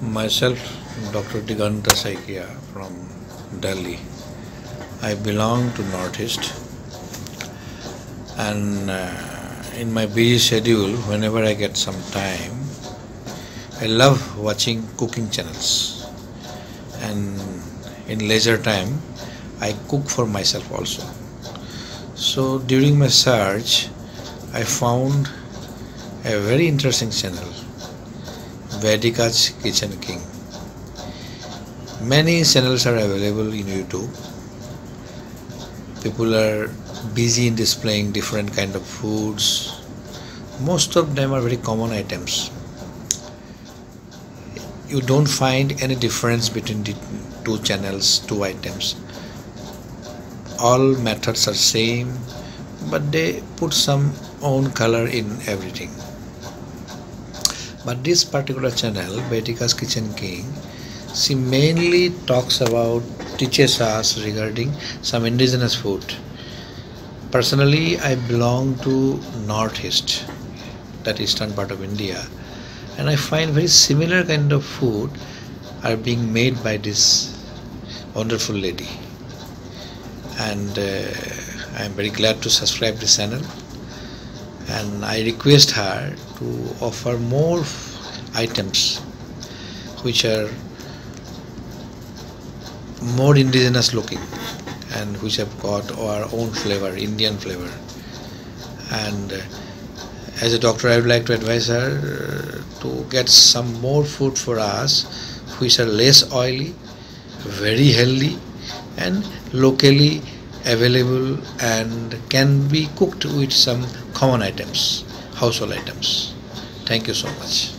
Myself, Dr. SAKIA from Delhi. I belong to Northeast, and in my busy schedule, whenever I get some time, I love watching cooking channels, and in leisure time, I cook for myself also. So during my search, I found a very interesting channel, Vedika's Kitchen King. Many channels are available in YouTube. People are busy in displaying different kind of foods. Most of them are very common items. You don't find any difference between the two channels, two items. All methods are same, but they put some own color in everything. But this particular channel, Vedika's Kitchen King, she mainly teaches us regarding some indigenous food. Personally, I belong to Northeast, that eastern part of India, and I find very similar kind of food are being made by this wonderful lady. And I am very glad to subscribe this channel, and I request her to offer more items which are more indigenous looking and which have got our own flavor, Indian flavor. And as a doctor, I would like to advise her to get some more food for us which are less oily, very healthy, and locally available, and can be cooked with some common items, household items. Thank you so much.